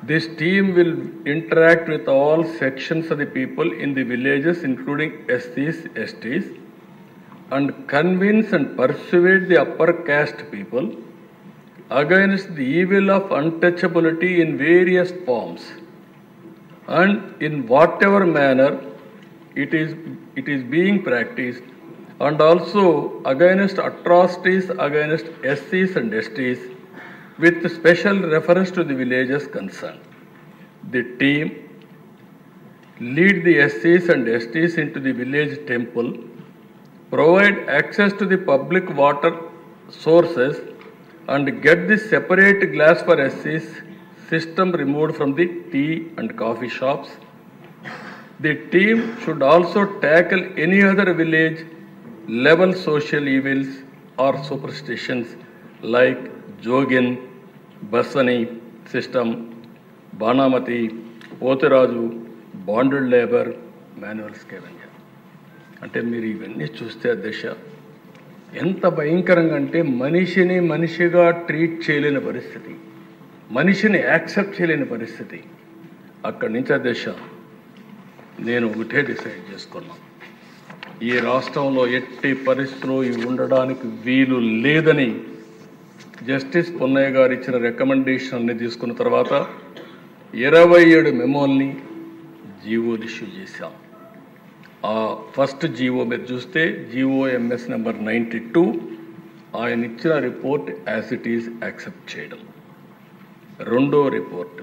This team will interact with all sections of the people in the villages, including SCs, STs, and convince and persuade the upper caste people against the evil of untouchability in various forms and in whatever manner it is being practiced, and also against atrocities against SCs and STs with special reference to the villages concerned. The team lead the SCs and STs into the village temple, provide access to the public water sources, and get the separate glass for SCs system removed from the tea and coffee shops. The team should also tackle any other village level social evils or superstitions like Jogin, Basani system, Banamati, Potiraju, bonded labor, manual scavenger. అంటే మీరు ఇవన్నీ చూస్తే దశ ఎంత భయంకరంగా అంటే మనిషిని మనిషిగా ట్రీట్ చేయలేని పరిస్థితి, మనిషిని యాక్సెప్ట్ చేయలేని పరిస్థితి. అక్కడి నుంచి దశ నేను ఒకటే డిసైడ్ చేసుకున్నాను, ఈ రాష్ట్రంలో ఎట్టి పరిస్థితుల్లో ఇవి ఉండడానికి వీలు లేదని జస్టిస్ పొన్నయ్య గారు ఇచ్చిన రికమెండేషన్ని తీసుకున్న తర్వాత 27 మెమోల్ని జీవోలు ఇష్యూ చేశాం. ఆ ఫస్ట్ జీవో మీరు చూస్తే GOMS నెంబర్ 92 ఆయన ఇచ్చిన report as it is accept చేయడం. రెండో రిపోర్ట్,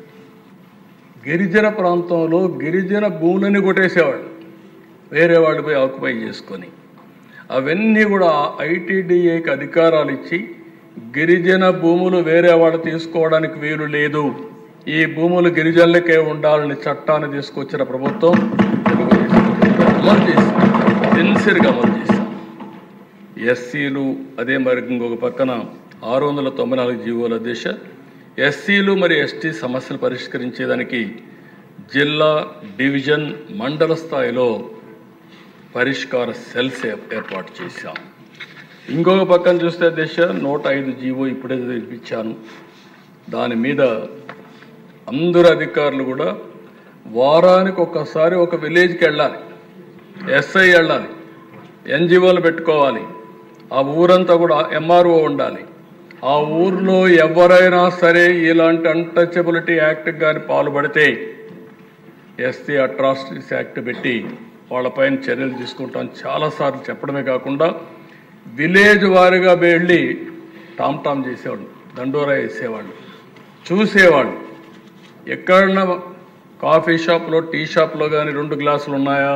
గిరిజన ప్రాంతంలో గిరిజన భూములని కొట్టేసేవాళ్ళు, వేరే వాళ్ళు పోయి ఆక్యుపై చేసుకొని, అవన్నీ కూడా ITDAకి అధికారాలు ఇచ్చి గిరిజన భూములు వేరే వాళ్ళు తీసుకోవడానికి వీలు లేదు, ఈ భూములు గిరిజనులకే ఉండాలని చట్టాన్ని తీసుకొచ్చిన ప్రభుత్వం అమలు చేసి సిన్సియర్గా అమలు చేశాం. SCలు అదే మరి ఇంకొక పక్కన 694 జీవోల దిశ SCలు మరి ST సమస్యలు పరిష్కరించేదానికి జిల్లా, డివిజన్, మండల స్థాయిలో పరిష్కార సెల్స్ ఏర్పాటు చేశాం. ఇంకొక పక్కన చూస్తే దిశ 105 జీవో ఇప్పుడే ఇప్పించాను. దాని మీద అందరు అధికారులు కూడా వారానికి ఒక్కసారి ఒక విలేజ్కి వెళ్ళాలి, SI వెళ్ళాలి, NGOలు పెట్టుకోవాలి, ఆ ఊరంతా కూడా MRO ఉండాలి. ఆ ఊర్లో ఎవరైనా సరే ఇలాంటి అన్టచబిలిటీ యాక్ట్ కానీ పాల్పడితే SC అట్రాసిటీస్ యాక్ట్ పెట్టి వాళ్ళపైన చర్యలు తీసుకుంటాం చాలాసార్లు చెప్పడమే కాకుండా విలేజ్ వారిగా వెళ్ళి టామ్ చేసేవాళ్ళు, దండోరా వేసేవాళ్ళు, చూసేవాళ్ళు. ఎక్కడన్నా కాఫీ షాప్లో, టీ షాప్లో కానీ 2 గ్లాసులు ఉన్నాయా,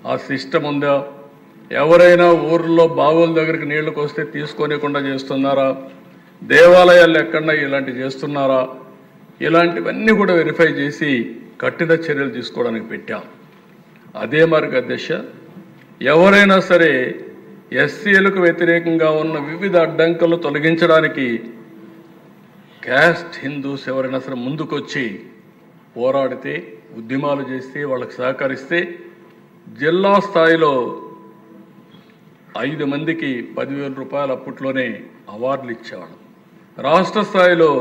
ఆ సిస్టమ్ ఉందా, ఎవరైనా ఊర్లో బావుల దగ్గరికి నీళ్ళకి వస్తే తీసుకోనికుండా చేస్తున్నారా, దేవాలయాల్లో ఎక్కడన్నా ఇలాంటివి చేస్తున్నారా, ఇలాంటివన్నీ కూడా వెరిఫై చేసి కఠిన చర్యలు తీసుకోవడానికి పెట్టాం. అదే మార్గ దిశ ఎవరైనా సరే SCలకు వ్యతిరేకంగా ఉన్న వివిధ అడ్డంకులు తొలగించడానికి క్యాస్ట్ హిందూస్ ఎవరైనా సరే ముందుకొచ్చి పోరాడితే, ఉద్యమాలు చేస్తే, వాళ్ళకి సహకరిస్తే జిల్లా స్థాయిలో 5 మందికి 10,000 రూపాయలు అప్పట్లోనే అవార్డులు ఇచ్చేవాళ్ళం. రాష్ట్ర స్థాయిలో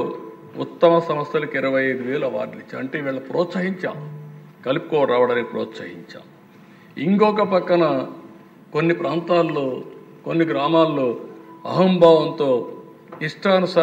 ఉత్తమ సంస్థలకు 25,000 అవార్డులు ఇచ్చాం. అంటే వీళ్ళ ప్రోత్సహించాం, కలుపుకో రావడానికి ప్రోత్సహించాం. ఇంకొక పక్కన కొన్ని ప్రాంతాల్లో, కొన్ని గ్రామాల్లో అహంభావంతో ఇష్టానుసారం